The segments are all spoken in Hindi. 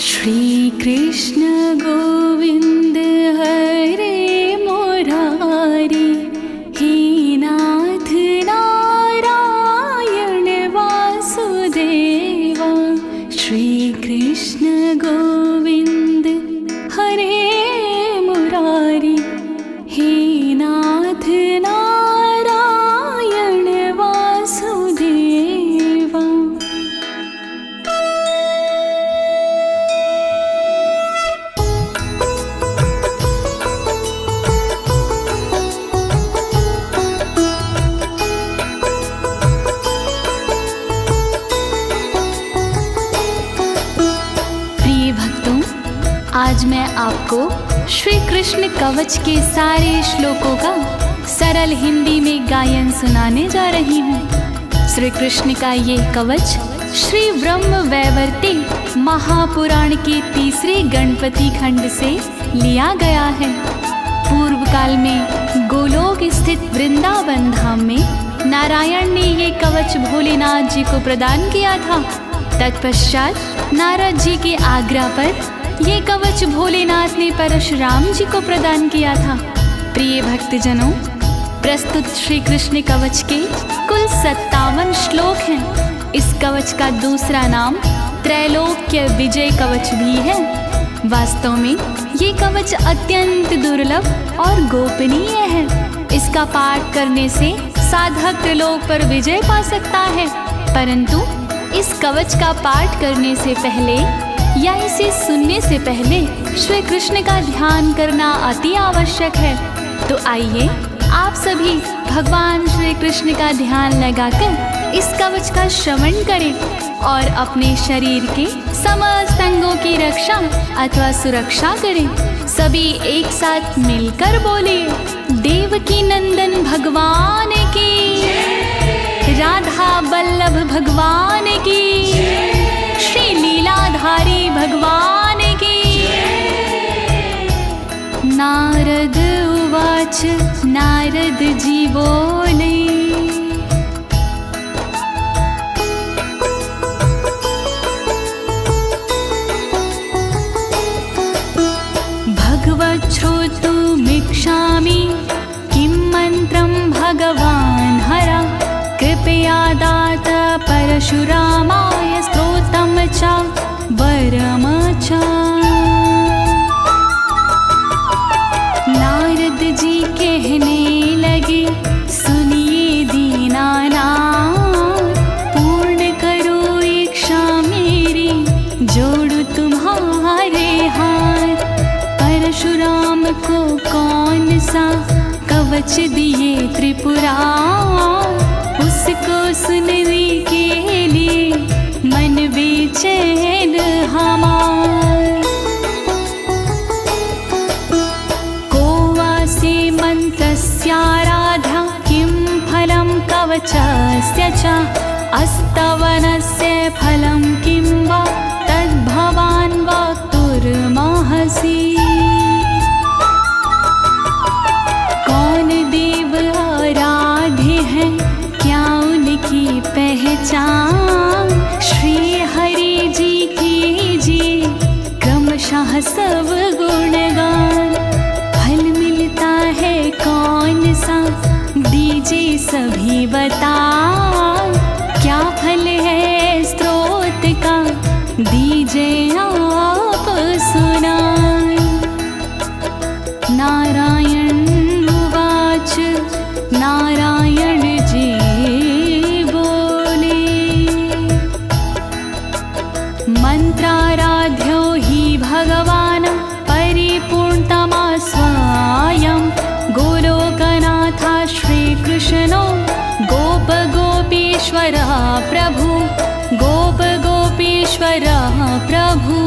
श्री कृष्ण गोविंद हरे मुरारी, हे नाथ नारायण वासुदेवा। श्री कृष्ण गोविंद हरे मुरारी, हे नाथ नारायण वासुदेवा। आज मैं आपको श्री कृष्ण कवच के सारे श्लोकों का सरल हिंदी में गायन सुनाने जा रही हूँ। श्री कृष्ण का ये कवच श्री ब्रह्म वैवर्ते महापुराण के तीसरे गणपति खंड से लिया गया है। पूर्व काल में गोलोक स्थित वृंदावन धाम में नारायण ने ये कवच भोलेनाथ जी को प्रदान किया था। तत्पश्चात नारद जी के आज्ञा पर ये कवच भोलेनाथ ने परशुराम जी को प्रदान किया था। प्रिय भक्तजनों, प्रस्तुत श्री कृष्ण कवच के कुल 57 श्लोक हैं। इस कवच का दूसरा नाम त्रैलोक्य विजय कवच भी है। वास्तव में ये कवच अत्यंत दुर्लभ और गोपनीय है। इसका पाठ करने से साधक त्रिलोक पर विजय पा सकता है, परंतु इस कवच का पाठ करने से पहले या इसे सुनने से पहले श्री कृष्ण का ध्यान करना अति आवश्यक है। तो आइए आप सभी भगवान श्री कृष्ण का ध्यान लगाकर इस कवच का श्रवण करें और अपने शरीर के समस्त अंगों की रक्षा अथवा सुरक्षा करें। सभी एक साथ मिलकर बोलिए, देवकी नंदन भगवान की, राधा बल्लभ भगवान की, श्री लीलाधारी भगवान की। नारद उवाच, नारद जी बोले, भगवत् श्रोतुमिच्छामि किं मन्त्रं भगवान् हरा, कृपया दात परशुरामाय स्तोत्रं च वरं च। नारद जी कहने लगे, सुनिए दीनानाथ, पूर्ण करो इच्छा मेरी, जोड़ू तुम्हारे हाथ। परशुराम को कौन सा कवच दिए त्रिपुरा, उसको सुनने के लिए मन बेचैन हमार। कोवासे मंत्रस्याराध्या, किं फलं कवचस्य च, अस्तवनस्य फलं किं वा, तद्भवान् वक्तुर्मर्हसि। कौन देव आराध्य है, क्या उनकी पहचान, श्री हरि जी कीजिए क्रमशः सब गुणगान। फल मिलता है कौन सा, दीजिए सभी बता, क्या फल है स्रोत का, दीजिए आप सुनाए। नारायण उवाच, नारायण जी बोले, मंत्राराध्यो हि भगवान् परिपूर्णतमा स्वायं, गोलोकनाथ श्रीकृष्णो गोप गोपीश्वरः प्रभु, गोप गोपीश्वरः प्रभु।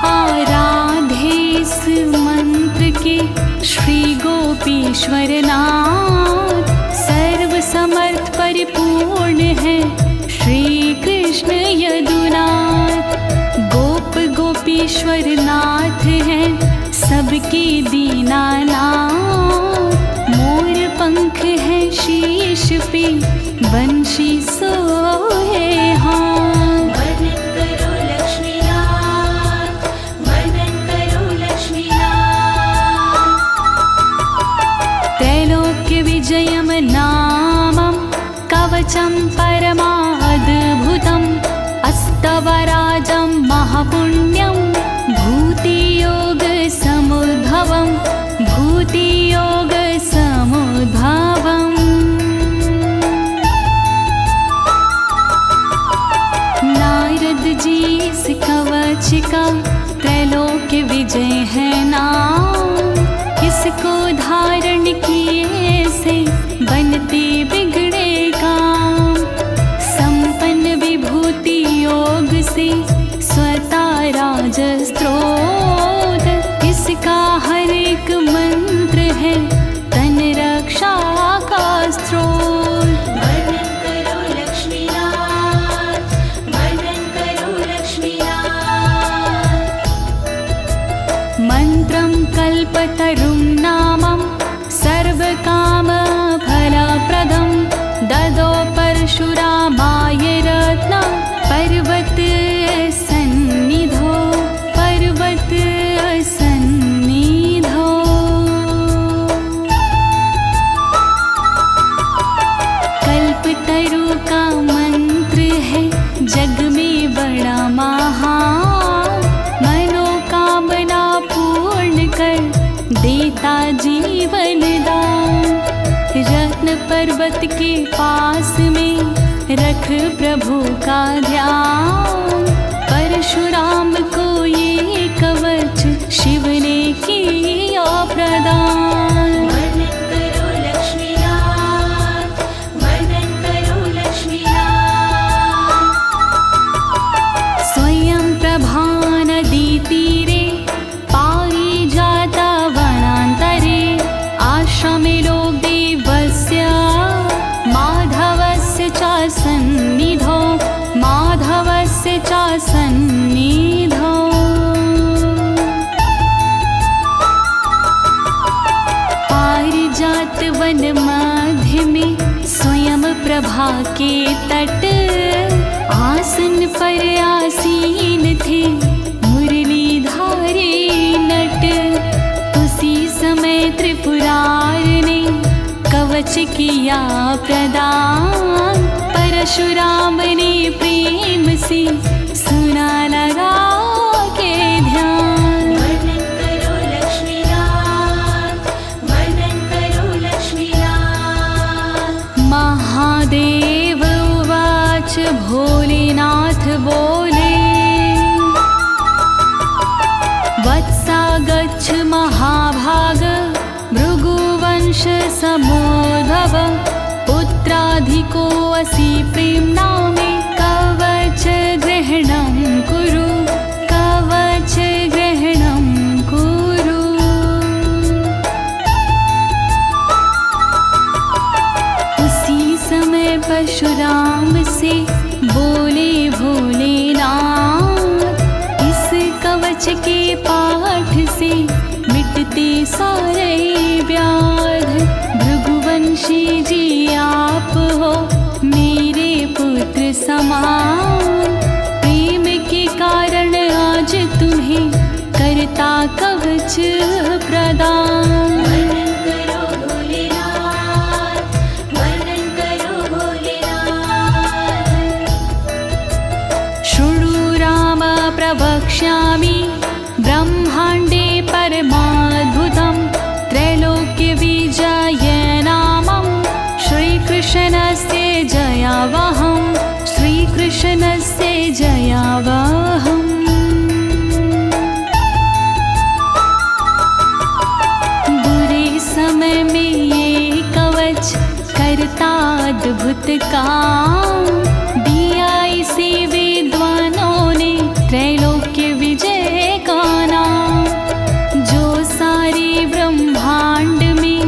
आराधे इस मंत्र के श्री गोपीश्वर नाथ, सर्व समर्थ परिपूर्ण है श्री कृष्ण यदुनाथ। गोप गोपीश्वर नाथ है सबके दीनानाथ, मोर पंख है शीश पे बंशी सोहे कवचं परमाद्भुतम् अस्तवराजं महापुण्यं भूतियोगसमुद्भवम् भूतियोगसमुद्भवम्। नारद जी इस कवच का त्रैलोक्य विजय है नाम। इसको धारण किए से बनते बिगड़े काम। संपन्न विभूति योग से स्वता राज स्त्रोत। इसका हर एक मंत्र है तन रक्षा का स्त्रोत। वर्णन करो लक्ष्मीनाथ, वर्णन करो लक्ष्मीनाथ। मंत्रं कल्पतरुं नामं सर्वकामफलप्रदं ददौ परशुरामाय रत्नं पर्वत सन्निधौ पर्वत सन्निधौ। कल्पतरु का मंत्र है जग में बड़ा महान। मनोकामना पूर्ण कर देता जीवन दान। रत्न पर्वत के पास में रख प्रभु का ध्यान। परशुराम को ये कवच शिव ने किया प्रदान। वर्णन करो लक्ष्मीनाथ, वर्णन करो लक्ष्मीनाथ। स्वयं प्रभा नदी तीरे पारिजाता वनान्तरे आश्रमे लोकदेवस्य माधवस्य च सन्निधौ माधवस्य च सन्निधौ। पारिजात वन मध्य में स्वयं प्रभा के तट आसन पर आसीन थे मुरलीधारी नट। उसी समय त्रिपुरार ने कवच किया प्रदान। परशुराम ने प्रेम से सुना लगा के ध्यान। वर्णन करो लक्ष्मीनाथ, वर्णन करो लक्ष्मीनाथ। महादेव उवाच भोलेनाथ बोले वत्सा गच्छ महाभाग भृगुवंश समोद्भव। पुत्राधिको असि प्रेम्णा मे कवच ग्रहणं कुरु कवच ग्रहणं कुरु। उसी समय परशुराम से बोले भोलेनाथ इस कवच के पाठ से मिटते सारे व्याध। भृगुवंशी जी आप हो मेरे पुत्र समान। प्रेम के कारण आज तुम्हें करता कवच प्रदान। वर्णन करो भोलेनाथ, वर्णन करो भोलेनाथ। शृणु राम प्रवक्ष्यामि ब्रह्माण्डे परमाद्भुतं त्रैलोक्य विजय नामं श्रीकृष्णस्य जयावहं श्रीकृष्णस्य जयावहम्। बुरे समय में ये कवच करता अद्भुत काम। दिया इसे विद्वानों ने त्रैलोक्य विजय का नाम। जो सारे ब्रह्मांड में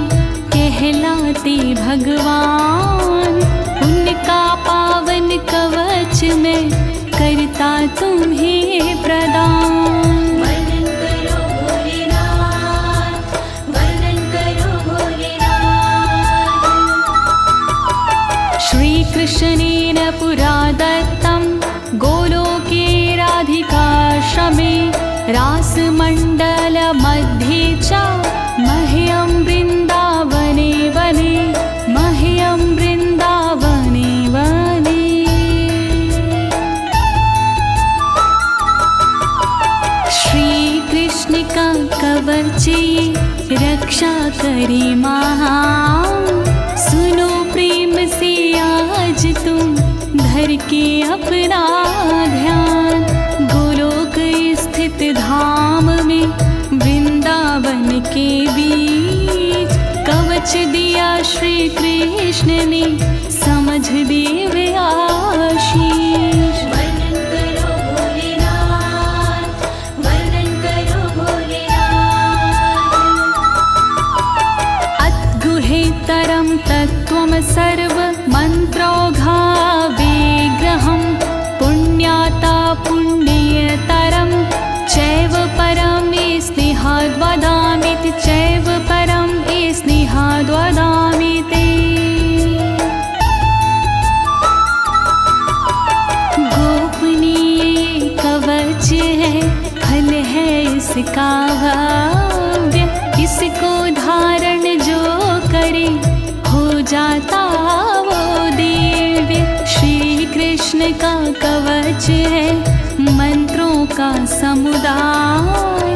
कहलाते भगवान उनका पावन कवच में करता तुम्हें प्रदान। वर्णन करो भोलेनाथ, वर्णन करो भोलेनाथ। श्री कृष्णेन पुरा दत्तं गोलोके राधिकाश्रमे रासमण्डल मध्ये च मह्यं वृन्दावने वने मह्यं वृन्दावने वने। गरिमा। सुनो प्रेम से आज तुम धर के अपना ध्यान, गोलोक स्थित धाम में वृंदावन के बीच कवच दिया श्री कृष्ण ने, समझ दिव्य आशीष। वर्णन करो भोलेनाथ, वर्णन करो भोलेनाथ। अद्गुहेतरं तत्त्वं सर्व मंत्रौघा विग्रहं, पुण्याता पुण्यतरं चैव परं स्नेहाद् वदामि, चैव परं स्नेहाद् वदामि ते। गोपनीय कवच है, फल है इसका भव्य, इसको धारण जो करे हो जाता वो दिव्य। श्री कृष्ण का कवच है मंत्रों का समुदाय,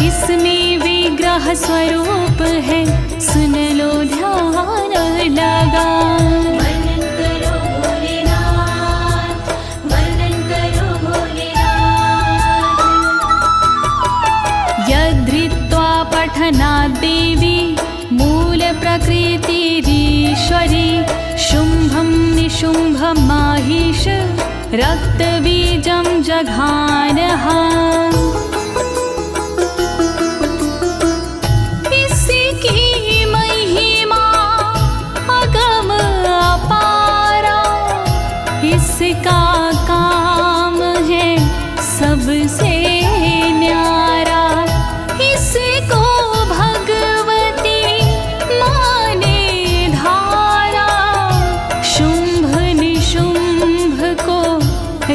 इसमें विग्रह स्वरूप है, सुन लो ध्यान लगा। वर्णन करो भोलेनाथ, वर्णन करो भोलेनाथ। यद्धृत्वा पठनात् देवी मूल प्रकृतिरीश्वरी, शुम्भं निशुम्भं माहिष रक्तबीजं जघानः। इसकी महिमा अगम अपारा, इसका काम है सबसे न्यारा, इसको भगवती माने धारा। शुंभ निशुंभ को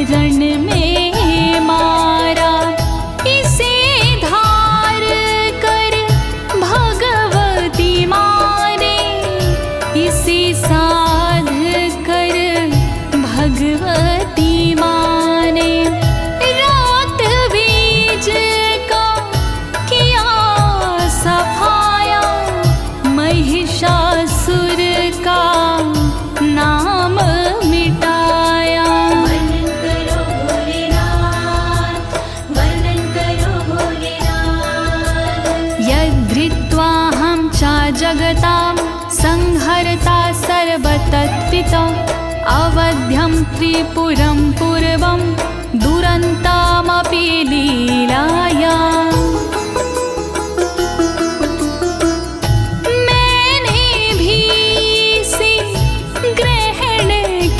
रण में मारा, इसे धार कर भगवती माने, इसे साध कर भगवती माने। रात बीज का किया सफाया, महिषासुर का नाम मिटाया। वर्णन करो भोलेनाथ, वर्णन करो भोलेनाथ। यद्धृत्वाहं च जगतां संहर्ता सर्वतत्त्विता, अवध्यं त्रिपुरं पूर्वं दुरन्तामपि लीलाया। मैंने भी इसे ग्रहण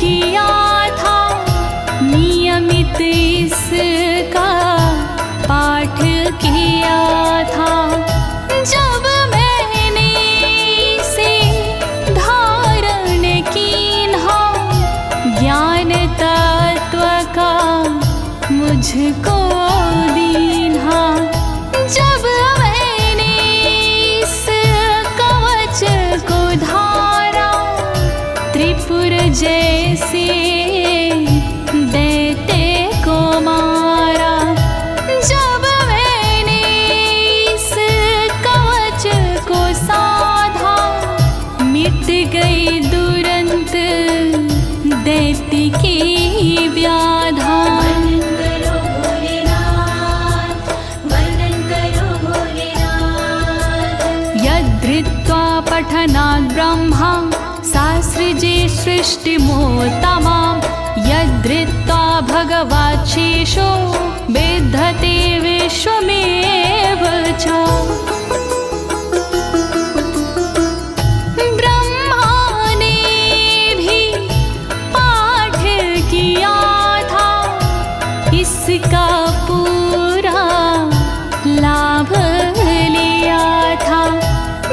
किया था, नियमित इसका पाठ किया था। जब मैंने इसे धारण कीन्हा, ज्ञान तत्व का मुझको दीन्हा। जब मैंने इस कवच को धारा, त्रिपुर जैसे दैत्य को मारा। जब मैंने इस कवच को साधा, मिट गई दुरंत दैत्य की व्याधा। वर्णन करो भोलेनाथ, वर्णन करो भोलेनाथ। यद्धृत्वा पठनात् ब्रह्मा शास्त्रिजे सृष्टिमोत्तमां, यद्धृत्वा भगवाच्छेषो विद्धते विश्वमेव च। ब्रह्मा ने भी पाठ किया था, इसका पूरा लाभ लिया था।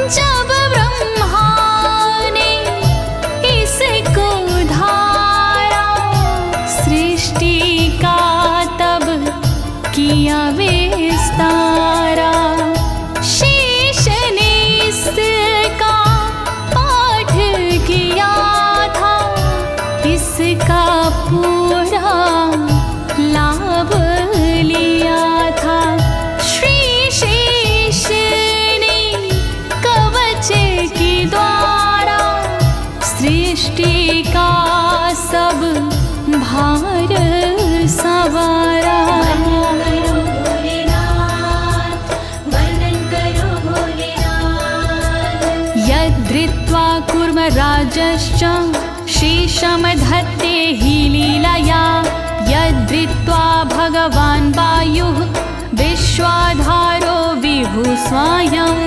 जब ब्रह्मा ने इसको धारा, सृष्टि का तब किया विस्तारा। कूर्मराजश्च शेषं धत्ते हि लीलया यद्धृत्वा भगवान् वायुः विश्वाधारो विभुः स्वयम्।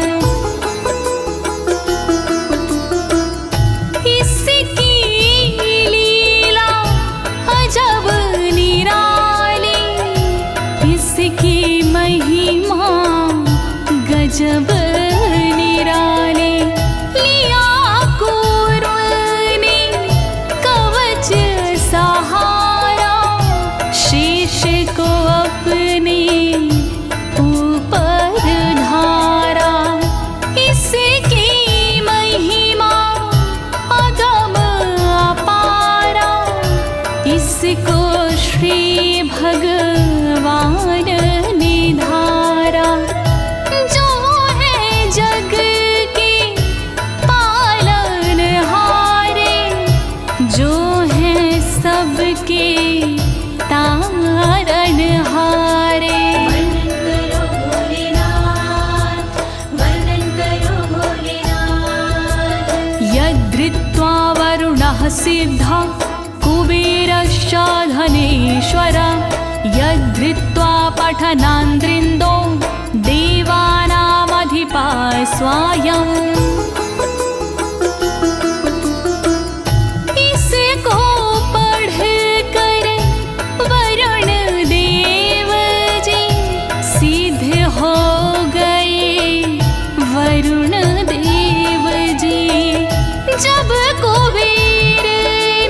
इसकी लीला अजब निराली, इसकी महिमा गजब निराली। लिया कूर्म ने कवच सहारा, शेष को अपने ऊपर धारा। इसकी महिमा अगम अपारा, इसको श्री भगवान ने धारा। जो है जग के पालनहारे, जो है सबके तारणहारे। वर्णन करो भोलेनाथ, वर्णन करो भोलेनाथ। यद्धृत्वा वरुणः सिद्धः कुबेरश्च धनेश्वर, यद्धृत्वा पठनान्द्रिन्दो देवानामधिपः स्वयम्। इसको पढ़ कर वरुण देव जी सिद्ध हो गए वरुण देव जी। जब कुबेर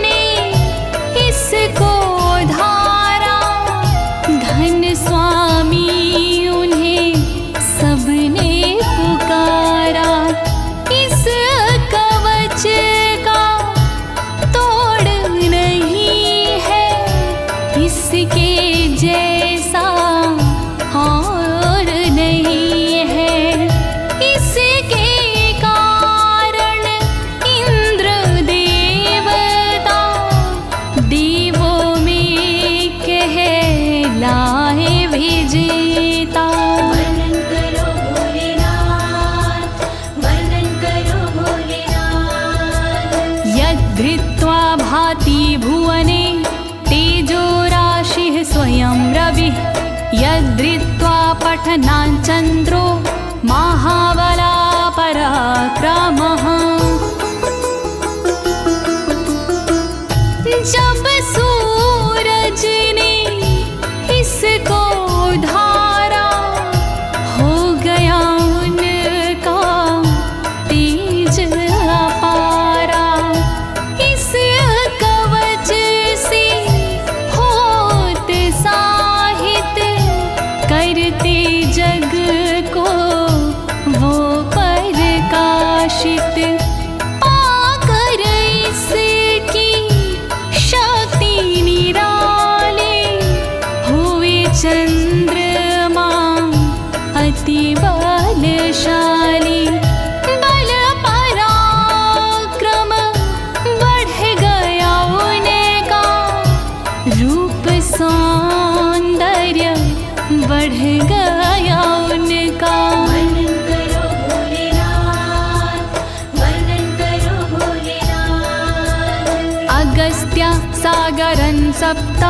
ने इसको धारा, धन स्वामी उन्हें सबने पुकारा। इस कवच का तोड़ नहीं है, इसके जैसा और नहीं है। इसके कारण इंद्र देवता देवों में कहलाए विजेता। वर्णन करो भोलेनाथ, वर्णन करो भोलेनाथ। यद्धृत्वा भाति भुवने तेजो राशिः स्वयं रविः, यद्धृत्वा पठनान् चन्द्रो महाबला पराक्रमः। जब सूरज ने इसको धारा, हो गया उनका तेज अपारा। इस कवच से होत साहित, करते जग को वो प्रकाशित। पाकर इसकी शक्ति निराली, हुए चंद्रमा अति बलशाली। बल पराक्रम बढ़ गया उनका, रूप सौंदर्य बढ़ गया उनका। वर्णन करो भोलेनाथ, वर्णन करो भोलेनाथ। अगस्त्य सागरं सप्त,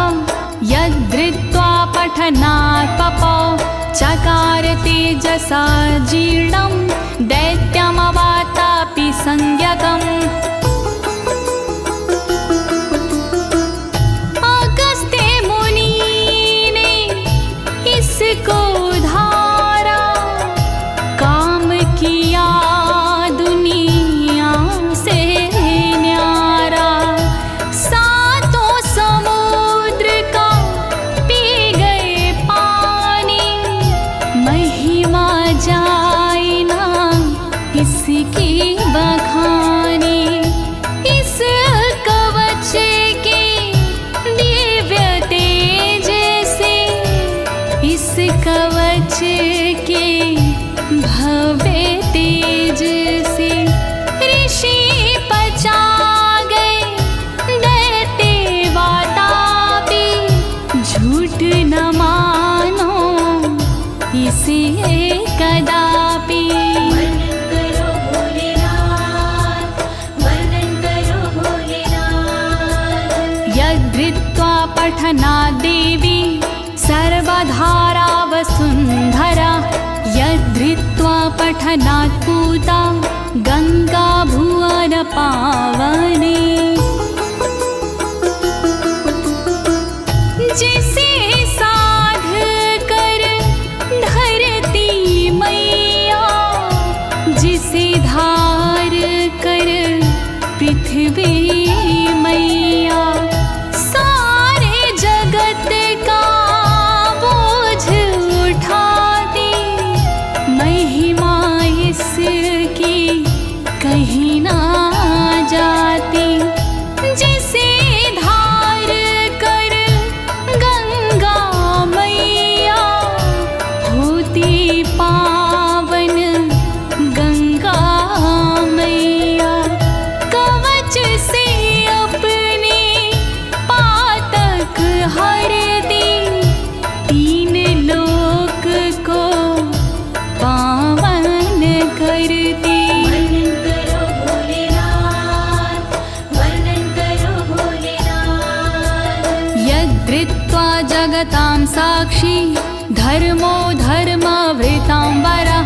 यद्धृत्वा पठनात् पपौ, चकार तेजसा जीर्णं दैत्यमवातापि संज्ञकम्। अगस्त्य मुनि ने इसको धारा, काम किया दुनिया से न्यारा। सातों समुद्र का पी गए पानी, महिमा जाए ना इसकी बखानी। पठनात् देवी सर्वधारा वसुन्धरा। यद्धृत्वा पठनात् पूता गंगा भुवन पावने। जिसे साध कर धरती मैया, जिसे धार कर पृथ्वी मैया, सारे जगत का बोझ उठाती। महिमा इसकी कहीं ना जाती। जिसे धार कर गंगा मैया, होती पावन गंगा मैया। कवच से अपने पातक हरती, तीन लोक को पावन करती। वर्णन करो भोलेनाथ, वर्णन करो भोलेनाथ। यद्धृत्वा जगतां साक्षी धर्मो धर्मवृतांबरा।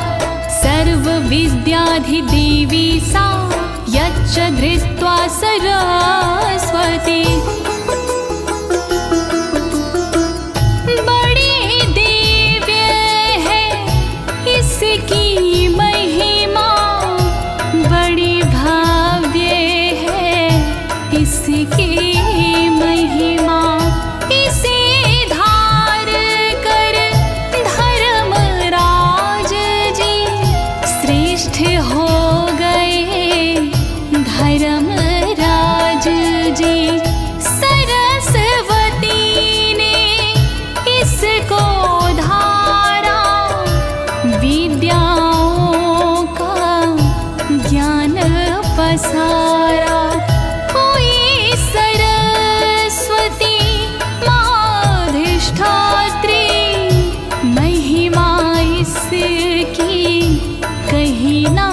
सर्वविद्याधिदेवी सा यच्च धृत्वा सरस्वती। बड़ी दिव्य है इसकी महिमा, बड़ी भव्य है इसकी महिमा। इसे धार कर धर्मराज जी श्रेष्ठ हो गए। धर्मराज जी सरस्वती ने इसको धारा, विद्याओं का ज्ञान पसारा। हुई सरस्वती माधिष्ठात्री, महिमा इसकी कहीं ना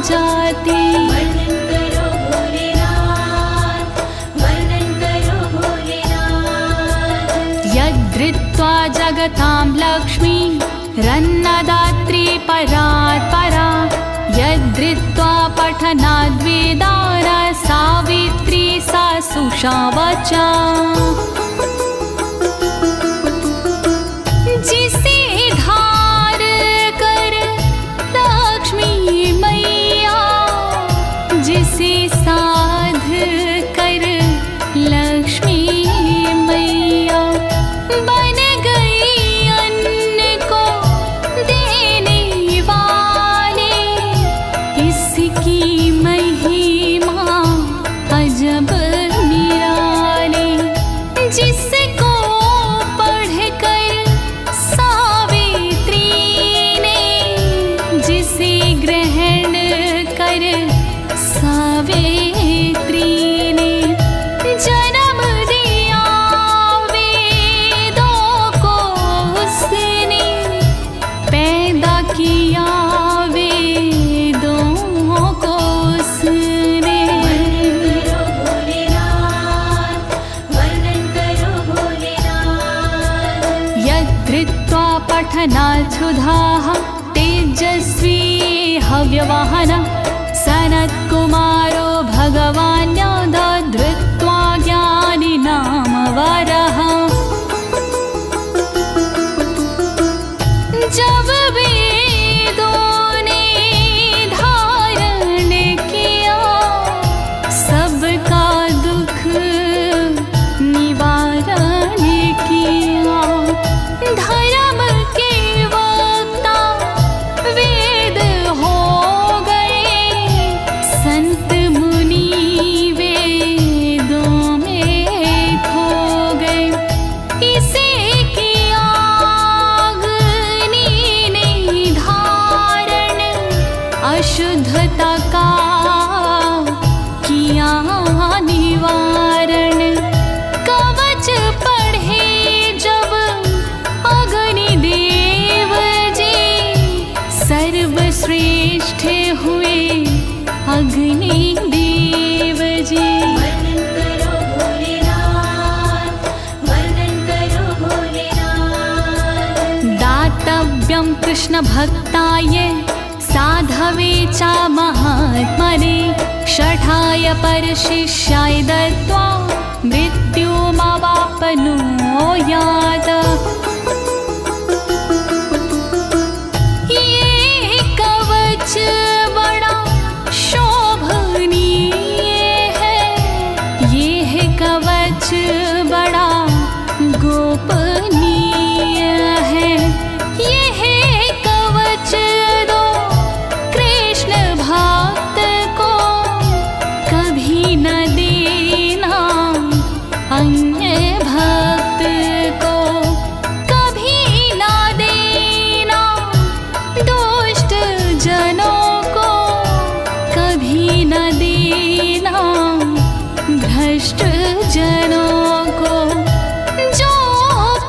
जाती। वर्णन करो भोलेनाथ, वर्णन करो भोलेनाथ। यद्धृत्वा जगतां लक्ष्मी रन्नदात्री परात्परा। यद्धृत्वा पठनाद् वेदारा, सावित्री सा सुषावचा। जिसे धार कर लक्ष्मी मैया, जिसे साध कर लक्ष्मी मैया, बन गई अन्न को देने वाले। इसकी महिमा अजब निराली। जिसको पढ़कर सावित्री ने, जिसे ग्रहण कर सावित्री ने, जन्म दिया वेदों को उसने। पैदा किया वेदों को उसने। वर्णन करो भोलेनाथ, वर्णन करो भोलेनाथ। यद्धृत्वा पठनात् सुधाः तेजस्वी हव्यवाहन। सनत्कुमारो भगवान् दधृत्वा ज्ञानिनाम वरः। जब वेदों ने धारण किया, सबका दुख निवारण किया। धर्म के वक्ता वेद हो गए, संत कृष्ण भक्ताय साधवे च महात्मने षठाय परशिष्याय दत्त्वा मृत्युमवाप्नुयात्। ये कवच बड़ा शोभनीय है, ये है कवच बड़ा गोपनीय है। ये है कवच दो कृष्ण भक्त को कभी न देना, अन्य भक्त को कभी न देना, दुष्ट जनों को कभी न देना, भ्रष्ट जनों को। जो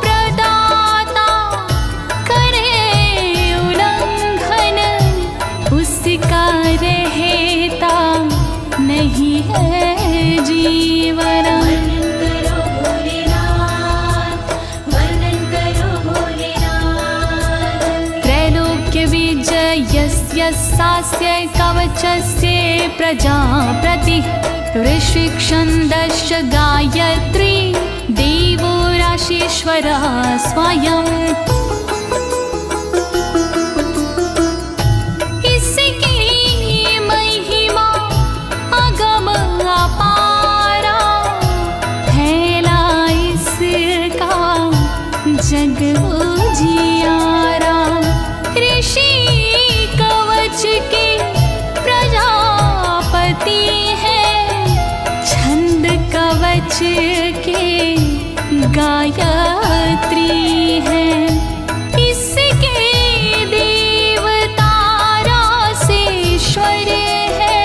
प्रदाता करे उल्लंघन, उसका रहता नहीं है जीवन। वर्णन करो भोलेनाथ, वर्णन करो भोलेनाथ। त्रैलोक्य विजयस्य सास्य कवचस्य प्रजाप्रति ऋषिक्षन्दश्च गायत्री देवो राशीश्वरः स्वयं। इसकी महिमा अगम अपारा, फैला इसका जग उजियारा। ऋषि कवच के प्रजापति है, छंद कवच के गायत्री है। इसके देवता रासेश्वर है,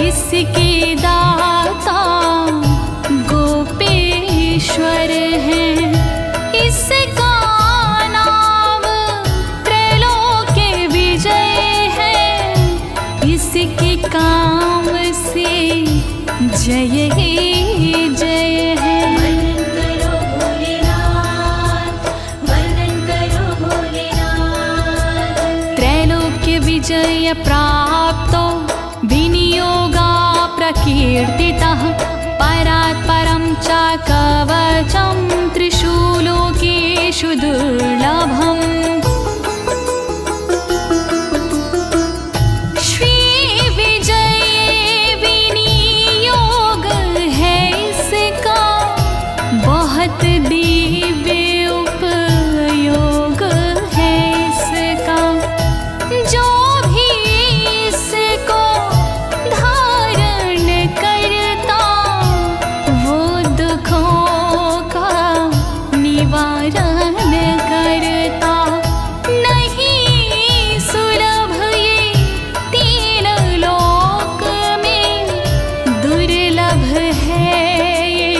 इसके दाता गोपेश्वर है। इसका नाम त्रैलोक्य विजय है, इसके काम से जय ही जय है। वर्णन करो भोलेनाथ, वर्णन करो भोलेनाथ। त्रैलोक्य विजय प्राप्तो विनियोगा प्रकीर्तितः परात् परं च कवचं त्रिषु लोकेषु दुर्लभम्। श्री विजय विनियोग है इसका, बहुत दिव्य उपयोग है इसका। जो भी इसको धारण करता, वो दुखों का निवारण करता। नहीं सुलभ ये तीन लोक में, दुर्लभ है ये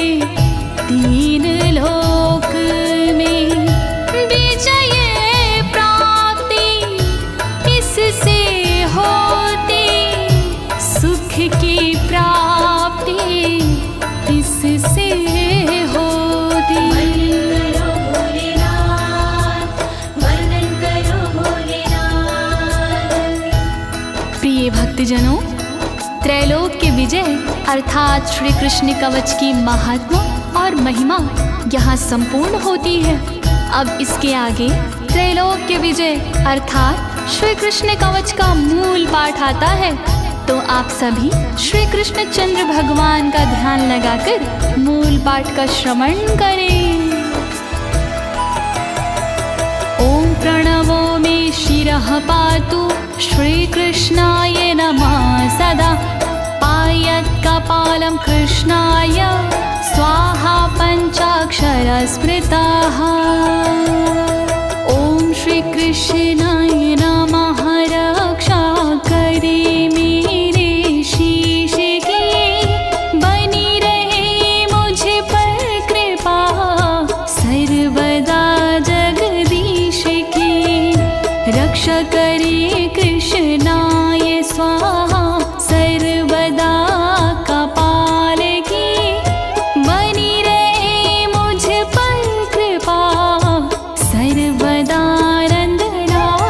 तीन लोक में। विजय प्राप्ति इससे होती, सुख की प्राप्ति इससे होती। वर्णन करो भोलेनाथ, वर्णन करो भोलेनाथ। प्रिय भक्तजनों, त्रैलोक्य विजय अर्थात श्री कृष्ण कवच की महात्मा और महिमा यहाँ संपूर्ण होती है। अब इसके आगे त्रैलोक्य विजय अर्थात श्री कृष्ण कवच का मूल पाठ आता है। तो आप सभी श्री कृष्ण चंद्र भगवान का ध्यान लगाकर मूल पाठ का श्रवण करें। ओम प्रणवो मे शिरः पातु श्रीकृष्णाय नमः सदा। पायत् कपालं कृष्णाय स्वाहा पञ्चाक्षर स्मृताः। ओम श्री कृष्णाय नमः रक्षा करे मेरे शीश की, बनी रहे मुझ पर कृपा सर्वदा जगदीश की। रक्षा करे कृष्णाय स्वाहा सर्वदा कपाल की, बनी रहे मुझ पर कृपा सर्वदा नंदलाल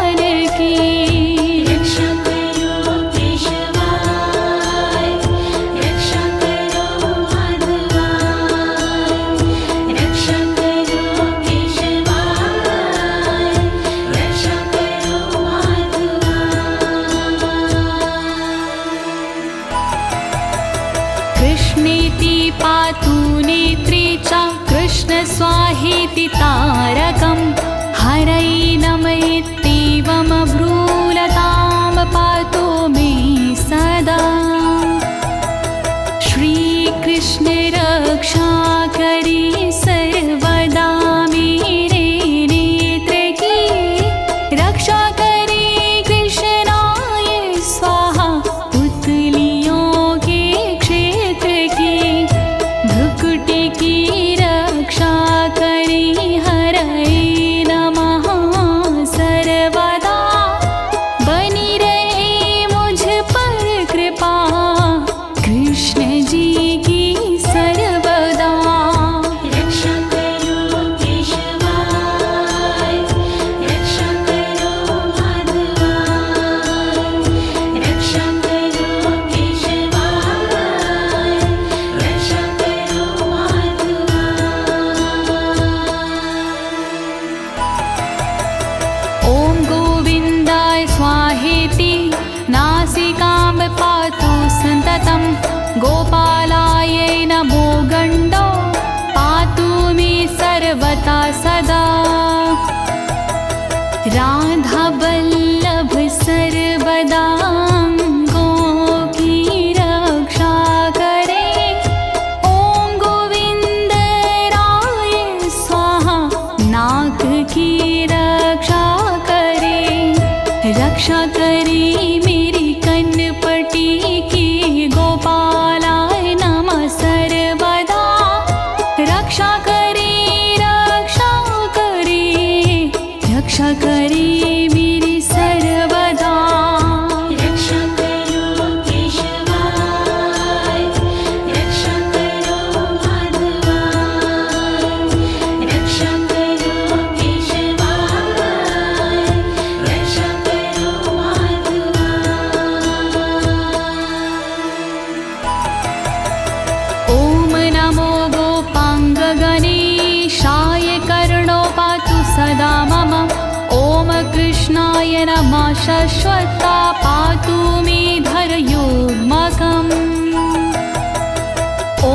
पातु नेत्रे च कृष्ण स्वाहेति तारकं हरैनमयित्येवमब्रूलतां पातु मे सदा। श्रीकृष्ण रक्षा करी सर्वदा मेरे नेत्र की, रक्षा करे कृष्णाय स्वाहा पुतलियों के क्षेत्र की। भ्रुकुटी की रक्षा करी हरै नमः सर्वदा, बनी रहे मुझ पर कृपा कृष्ण जी की सर्वदा। रक्षा करो केशवाय, रक्षा करो माधवाय, रक्षा करो केशवाय, रक्षा करो माधवाय। ॐ गोविन्दाय स्वाहेति नासिकां पातु सन्ततं, गोपालाय नमो गण्डो पातु मे सर्वथा सदा। राधावल्लभ सर्वदा अंगों की रक्षा करे। ॐ गोविन्द राय स्वाहा नाक की रक्षा करे। रक्षा करे मेरी कन्नपटी की, गोपालाय नमः सर्वदा। रक्षा करे, रक्षा करे, रक्षा करे मेरी सर्वदा। रक्षा करो केशवाय, रक्षा करो माधवाय, रक्षा करो केशवाय, रक्षा करो माधवाय। ॐ नमो गोपाङ्गगणेशाय, कर्णो पातु सदा मम। ॐ कृष्णाय नमः शाश्वता पातु मे धरयोर्मकम्। ॐ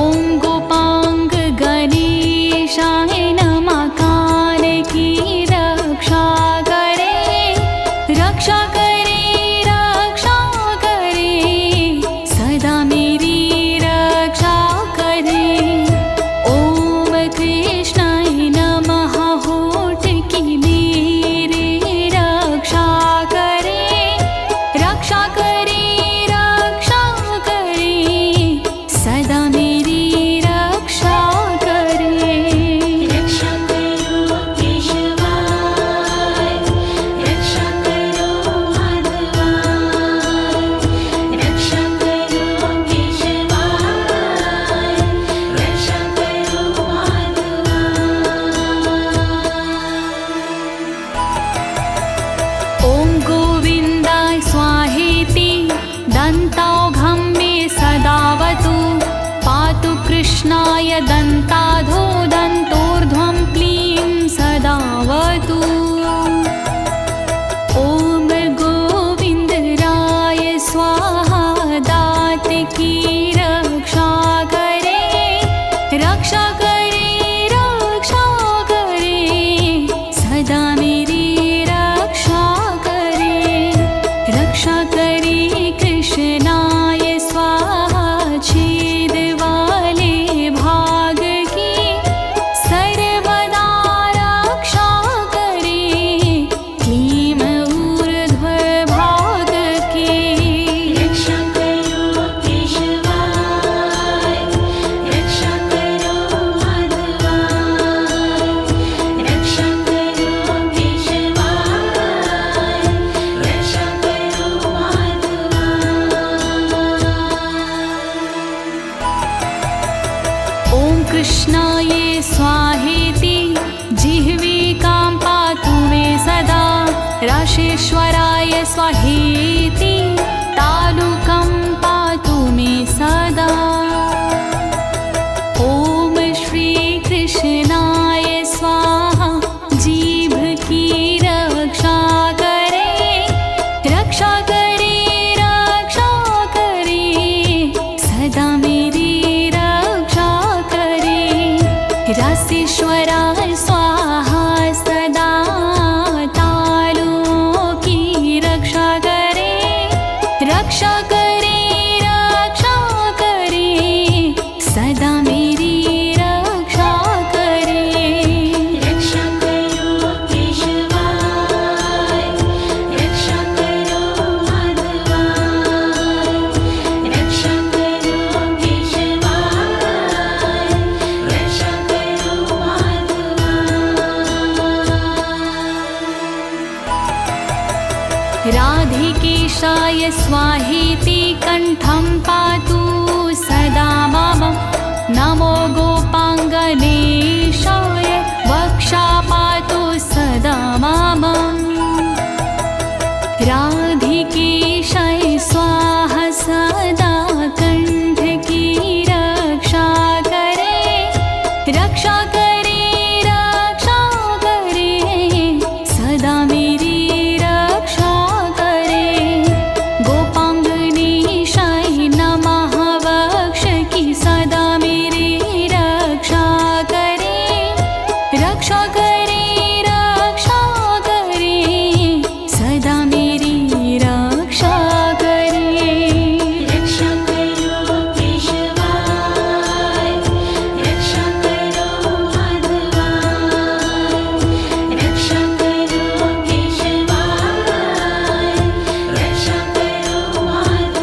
गोपाङ्गगणेशाय नमः, कान की रक्षा करे। रक्षा करे, रक्षा करे, सदा मेरी रक्षा करे। ॐ कृष्णाय नमः, होठ की मेरी रक्षा करे। रक्षा करे, रक्षा करे, सदा मेरी रक्षा करे। रक्षा करो केशवाय, रक्षा करो माधवाय, रक्षा करो केशवाय, रक्षा करो माधवाय। ॐ गोविन्दाय स्वाहेति दन्तौघं मे सदावतु, पातु कृष्णाय दन्ताधो दन्तोर्ध्वं क्लीं सदावतु। ॐ गोविन्दराय स्वाहा दात की रक्षा करे। रक्षा करे, रक्षा करे, सदा मेरी रक्षा करे। रक्षा करे कृष्णाय स्वाहा छेद वाले भाग की, सर्वदा रक्षा करे। क्लीं ऊर्ध्व भाग की। रक्षा करो केशवाय, रक्षा करो माधवाय, रक्षा करो केशवाय, रक्षा करो माधवाय। ॐ कृष्णाय स्वाहेति जिह्विकां पातु मे सदा। राशेश्वराय स्वाहेति तालुकं पातु मे सदा। ॐ श्रीकृष्णाय स्वाहा जीभ की रक्षा करे। रक्षा करे, रक्षा करे, सदा मेरी रक्षा दासीश्वरा स्वाहा सदा तालों की रक्षा करे, रक्षा करे, रक्षा करे, सदा मेरी रक्षा करे। रक्षा करो केशवाय, रक्षा करो माधवाय, रक्षा करो केशवाय, रक्षा करो माधवाय। राधिकेशाय स्वाहेति कण्ठं पातु सदा मम, नमो गोपाङ्गनेशाय वक्षा पातु सदा मम। राधिकेशाय स्वाहा सदा कंठ की रक्षा करे, रक्षा करे, रक्षा करे, सदा मेरी रक्षा करे। गोपांगनेशाय नमः वक्ष की सदा मेरी रक्षा करे, रक्षा करे, रक्षा करे, सदा मेरी रक्षा करे। रक्षा करो केशवाय, रक्षा करो माधवाय, रक्षा करो केशवाय, रक्षा करो माधवाय।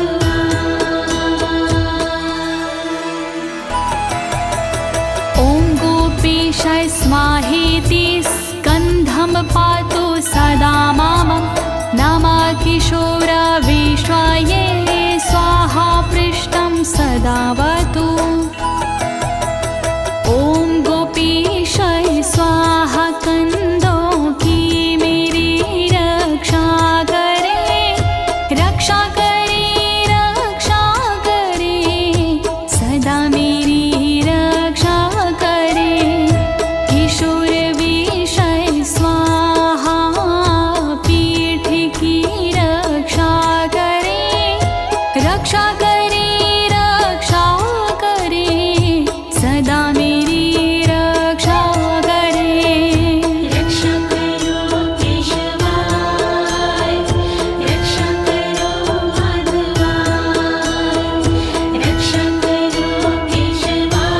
ॐ गोपीशाय स्वाहेति स्कन्धं पातु सदा मम, नमः किशोरविश्वाय स्वाहा पृष्ठं सदावतु। ॐ गोपीशाय स्वाहा कंदों की मेरी रक्षा करे, रक्षा करे, रक्षा करे, सदा मेरी रक्षा करे। किशोर विषय स्वाहा पीठ की रक्षा करे, रक्षा करे, रक्षा करे, सदा मेरी रक्षा करे। रक्षा करो केशवाय, रक्षा करो माधवाय, रक्षा करो केशवाय,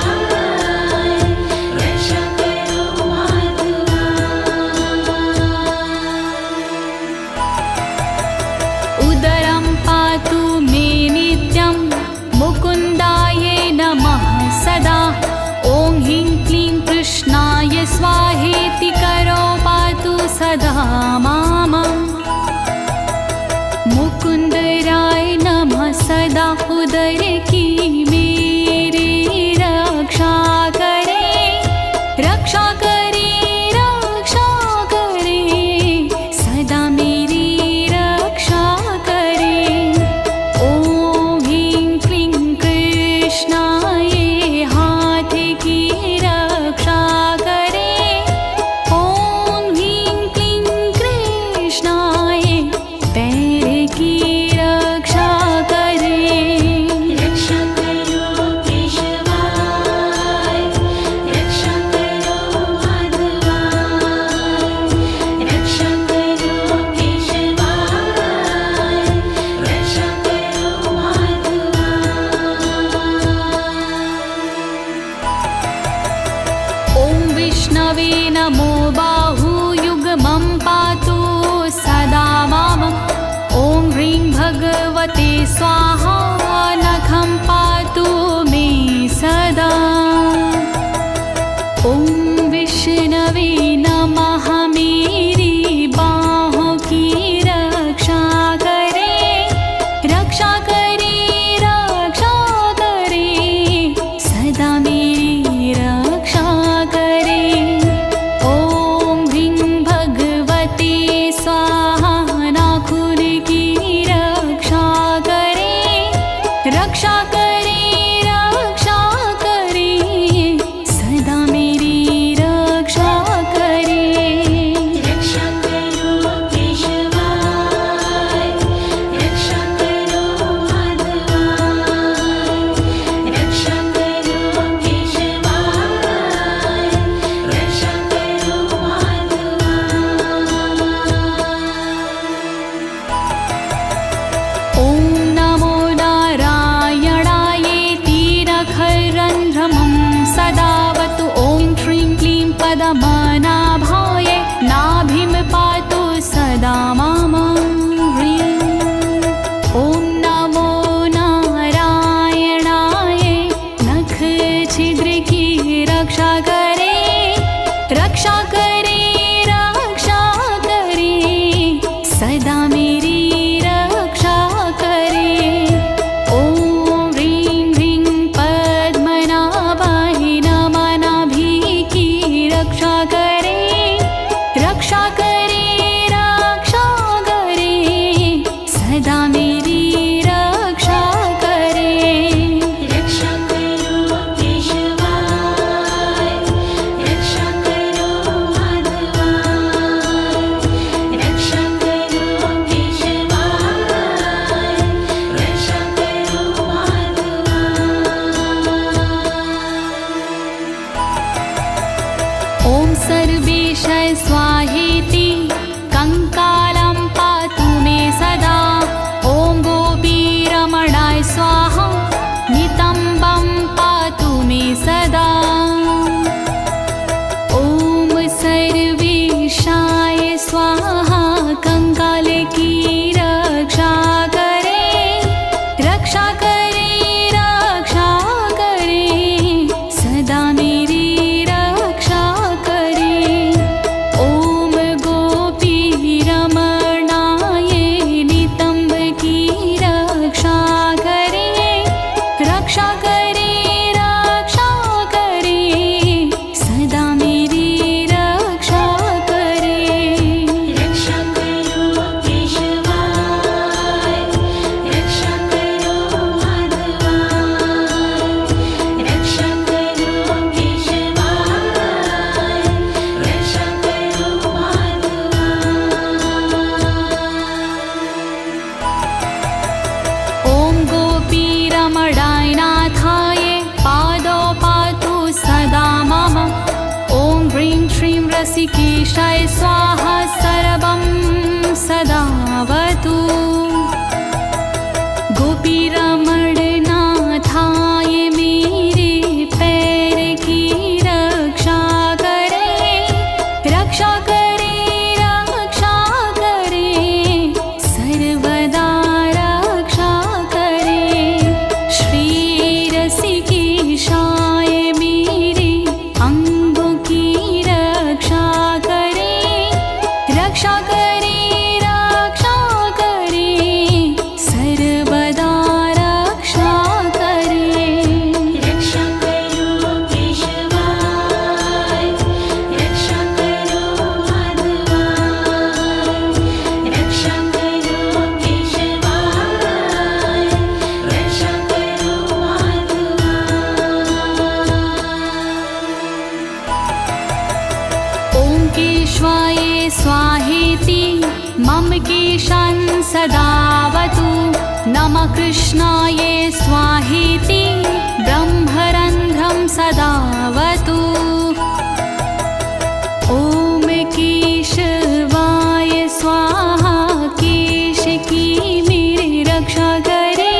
रक्षा करो माधवाय। उदरं पातु मे नित्यं मुकुन्दाय नमः सदा। ॐ ह्रीं क्लीं कृष्णाय स्वाहेति करो पातु सदा माम। मुकुन्दराय नमः सदा उदर की मेरी रक्षा करे, रक्षा करे, रक्षा करे, सदा मेरी रक्षा करे। ॐ ह्रीं क्लीं कृष्णाय हाथ की रक्षा करे, ॐ ह्रीं क्लीं कृष्णाय पैर की रक्षा करे। रक्षा करो केशवाय, रक्षा करो माधवाय, रक्षा करो केशवाय, रक्षा करो माधवाय। ॐ विष्णवे नमो बाहुयुग्मं पातु सदा मम। ॐ ह्रीं भगवते स्वाहा नखं पातु मे सदा। ॐ विष्णवे नमः मेरी बाहों की रक्षा करे, रक्षा करे, रक्षा करे, सदा मेरी रक्षा करे। ॐ पदमनाभाय नाभिं पातु सदा मम ह्रीं। ॐ नमो नारायणाय नख छिद्र की रक्षा करे, रक्षा करे, रक्षा करे, सदा मेरी रक्षा करे। ॐ ह्रीं ह्रीं पद्मनाभाय नमः नाभि की रक्षा करे, रक्षा करे, रक्षा करे, सदा मेरी रक्षा करे। रक्षा करो केशवाय, रक्षा करो माधवाय, रक्षा करो केशवाय, रक्षा करो माधवाय। ॐ सर्वेशाय स्वाहेति कंकालं पातु मे सदा। ॐ गोपीरमणाय स्वाहा नितम्बं पातु मे सदा। ॐ सर्वेशाय स्वाहा कंकाल की रक्षा करे, रक्षा करे, रक्षा करे, सदा मेरी रक्षा करे। ॐ गोपीरमणाय नितम्ब की रक्षा करे, रक्षा करे, रक्षा करे, सदा मेरी रक्षा करे। रक्षा करो केशवाय, रक्षा करो माधवाय, रक्षा करो केशवाय, रक्षा करो माधवाय। ॐ गोपीरमणाय नाथाय पादौ पातु सदा मम। ॐ ह्रीं श्रीं रसिकेशाय स्वाहा सर्वं सदावतु। गोपीरमणनाथाय मेरे पैर की रक्षा करे, रक्षा करे, रक्षा करे, सर्वदा रक्षा करे। श्री रसिकेशाय मेरे अंगों की रक्षा करे, रक्षा करे, रक्षा करे, सर्वदा रक्षा करे। रक्षा करो केशवाय, रक्षा करो माधवाय, रक्षा करो केशवाय, रक्षा करो माधवाय। ॐ केशवाय स्वाहेति मम केशान् सदावतु। नमः कृष्णाय स्वाहेति ब्रह्मरन्ध्रं सदावतु। ॐ केशवाय स्वाहा केश की मेरी रक्षा करे,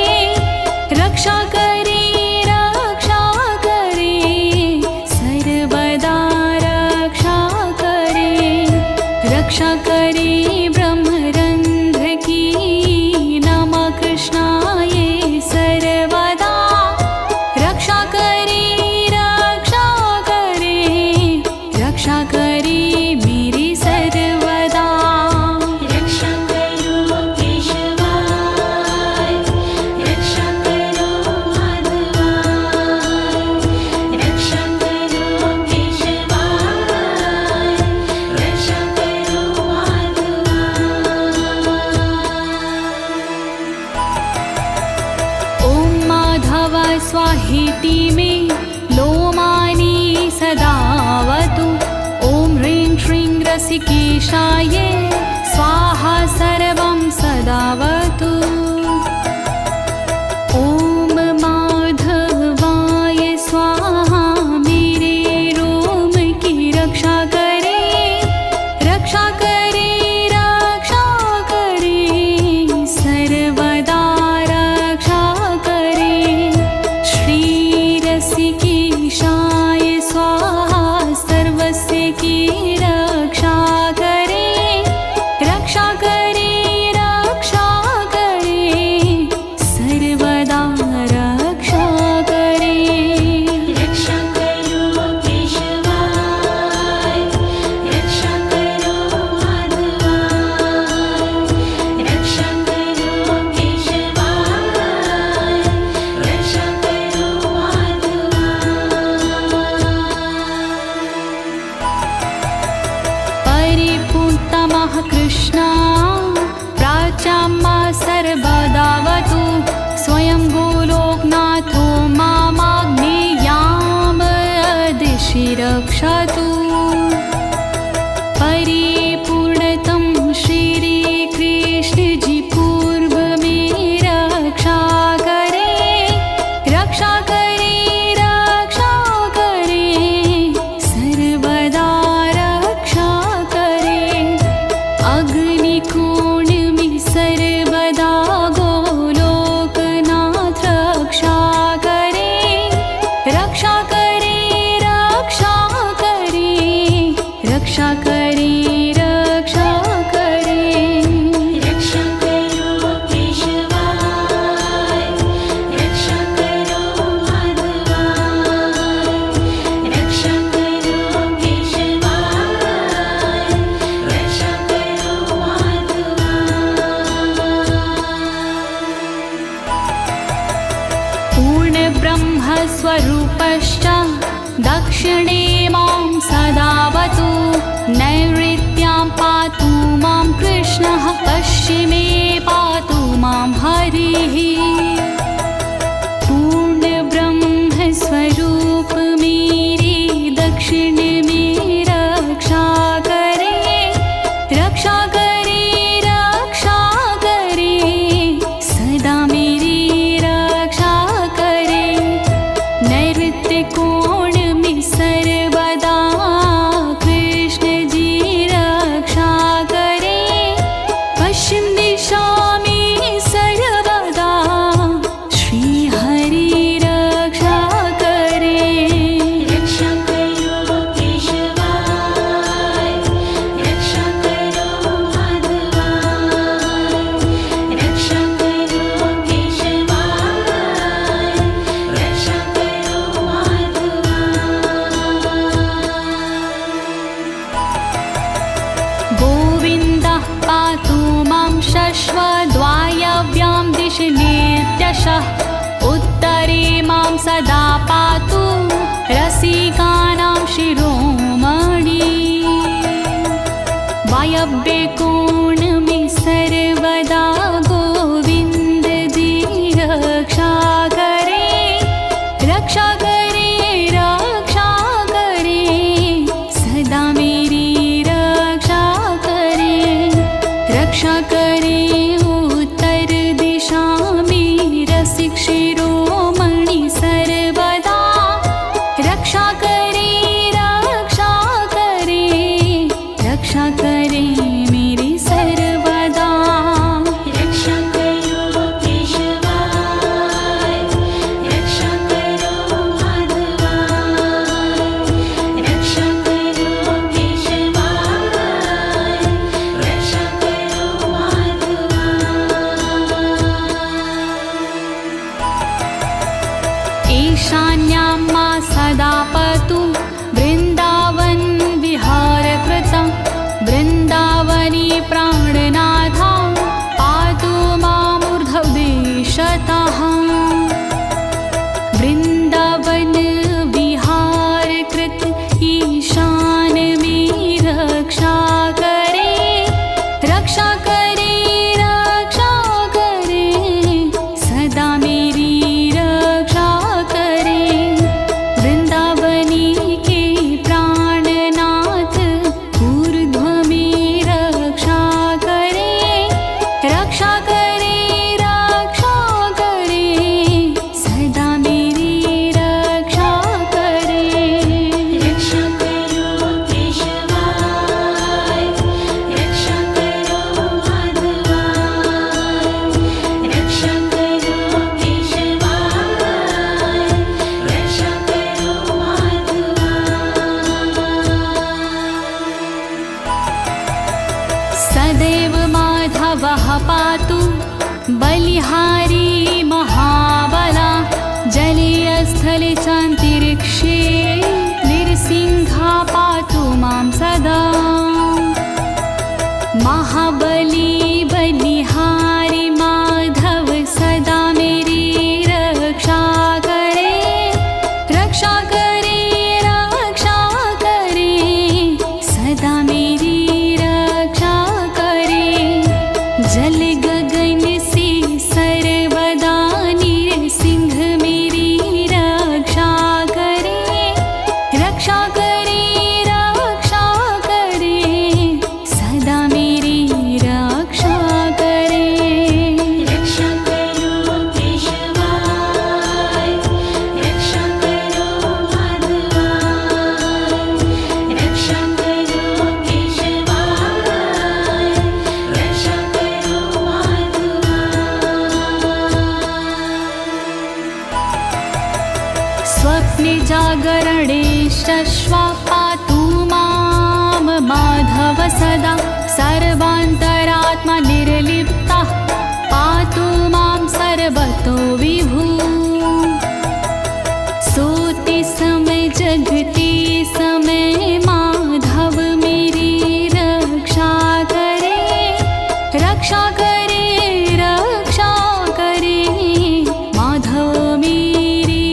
रक्षा करे, रक्षा करे, सर्वदा रक्षा करे। रक्षा करे ब्रह्मरन्ध्र की नमः कृष्णाय सर्वदा। रक्षा करे, रक्षा करे, रक्षा करे मेरी सर्वदा। रक्षा करो केशवाय, रक्षा करो माधवाय, रक्षा करो केशवाय, रक्षा करो माधवाय। ॐ माधव स्वाहेति मे लोमानि सदावतु। ॐ ह्रीं श्रीं रसिकेशाय स्वाहा सर्वं सदावतु। ॐ माधवाय स्वाहा मेरे रोम की रक्षा करे, रक्षा करे, रक्षा करे, सर्वदा रक्षा करे। श्री रसिकेशाय स्वाहा सर्वस्य ब्रह्मस्वरूपश्च दक्षिणे मां सदावतु नैऋत्यां पातु मां कृष्णः पश्चिमे पातु मां हरिः पूर्ण ब्रह्मस्वरूप मेरी दक्षिण में रक्षा करे रक्षा करे रक्षा करे सदा मेरी रक्षा करे नैऋत्य कोण में सर्वदा कृष्ण जी रक्षा करे पश्चिम दिशा में सर्वदा श्री हरि रक्षा करे रक्षा करो केशवाय रक्षा करो माधवाय रक्षा करो केशवाय रक्षा करो माधवाय गोविन्दः पातु मां शश्वद्वायव्यां दिशि नित्यशः उत्तरे मां सदा पातु रसिकानां शिरोमणि वायव्ये कोण में सर्वदा गोविन्द जी रक्षा करे रक्षा करे रक्षा करे सदा मेरी रक्षा करे रक्षा करे उत्तर दिशा में रसिक शिरोमणि सर्वदा रक्षा करे रक्षा करे रक्षा करे मेरी सर्वदा रक्षा करो केशवाय रक्षा करो माधवाय रक्षा करो केशवाय रक्षा करो माधवाय ईशान्यां मा सदा पतु वृन्दावन विहारकृतं वृन्दावनी प्राणनाथा पातु मामूर्ध्वदेशतः वृन्दावन विहारकृत ईशान में रक्षा करे रक्षा करे रक्षा करे सदा मेरी रक्षा करे वृंदावनी के प्राणनाथ ऊर्ध्व में रक्षा करे रक्षा करे रक्षा करे सदा मेरी रक्षा करे रक्षा करो केशवाय रक्षा करो माधवाय रक्षा करो केशवाय रक्षा करो माधवाय सदैव माधवः पातु बलिहारी महाबला जले स्थले चान्तरिक्षे नृसिंहा पातु मां सदा महाबली बलिहारी माधव सदा मेरी रक्षा करे रक्षा करे रक्षा करे सदा मेरी रक्षा करे जल गगन से सर्वदा नृसिंह मेरी रक्षा करे रक्षा करे रक्षा करे सदा मेरी रक्षा करे रक्षा करो केशवाय रक्षा करो माधवाय रक्षा करो केशवाय रक्षा करो माधवाय स्वप्ने जागरणे शश्वा पातु मां माधव सदा सर्वान्तरात्मा निर्लिप्ता पातु मां सर्वतो विभु सोते समय जगते समय माधव मेरी रक्षा करे रक्षा करे रक्षा करे माधव मेरी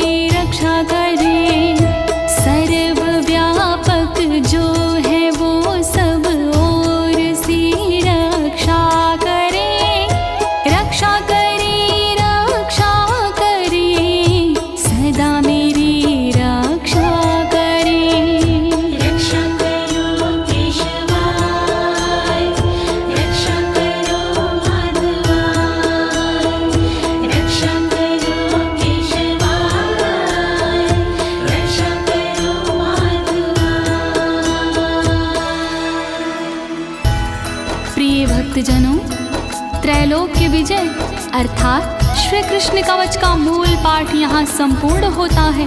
विजय अर्थात श्री कृष्ण कवच का मूल पाठ यहाँ संपूर्ण होता है।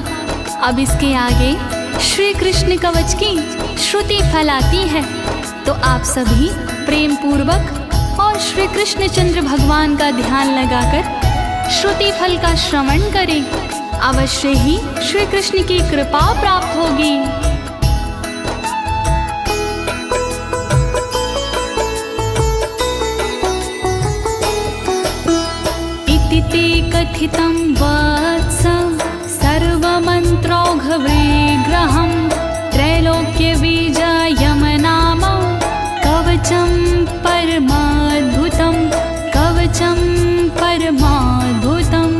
अब इसके आगे श्री कृष्ण कवच की श्रुति फैलाती है, तो आप सभी प्रेम पूर्वक और श्री कृष्णचंद्र भगवान का ध्यान लगाकर श्रुति फल का श्रवण करें। अवश्य ही श्री कृष्ण की कृपा प्राप्त होगी। इति ते कथितं वत्स सर्वमन्त्रौघविग्रहं त्रैलोक्यविजयं नाम कवचं परमाद्भुतं कवचं परमाद्भुतम्।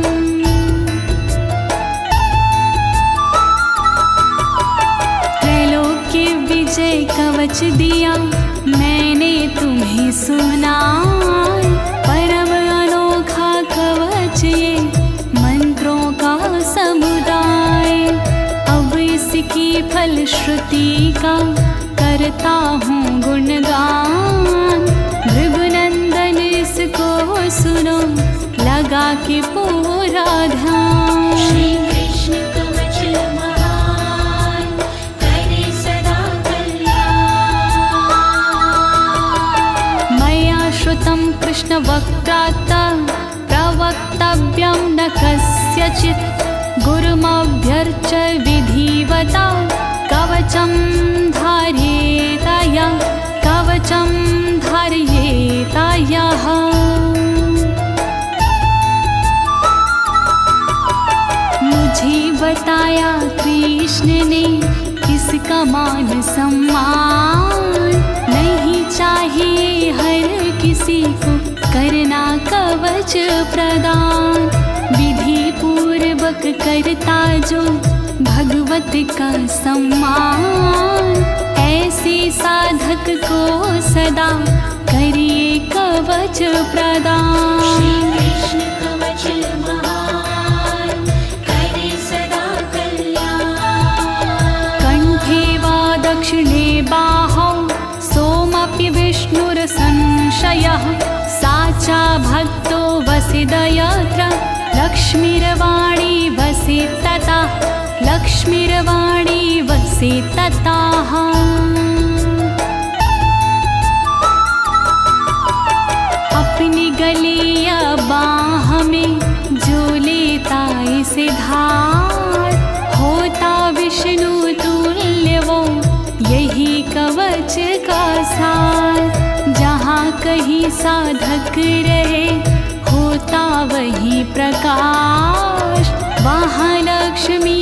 त्रैलोक्य विजय कवच दिया मैंने तुम्हें सुनाए, परम अनोखा कवच ये मंत्रों का समुदाय। अब इसकी फलश्रुति का करता हूँ गुणगान, भृगुनंदन इसको सुनो लगा के पूरा ध्यान। श्री कृष्ण कवच महान करे सदा कल्याण। मया श्रुतं कृष्ण वक्त्रात् प्रवक्तव्यं न कस्यचित्, गुरुमभ्यर्च्य विधिवता कवचं धारयेत यः कवचं धारयेत यः। मुझे बताया कृष्ण ने इसका मान सम्मान, नहीं चाहिए हर किसी को करना कवच प्रदान। विधि पूर्वक करता जो भगवत का सम्मान, ऐसे साधक को सदा करिए कवच प्रदान। श्री कृष्ण कवच महान करे सदा कल्याण। कंठे वा दक्षिणे बाहौ सोमपि विष्णुरसंशयः, साचा भक्तो वसिदयत्र लक्ष्मीर्वाणी वसि तथा लक्ष्मीर्वाणी वसि तताः। अपनी गले या बाह में जो लेता इसे धार, होता विष्णु तुल्य वो यही कवच का सार। जहाँ कहीं साधक रहे होता वही प्रकाश, वहाँ लक्ष्मी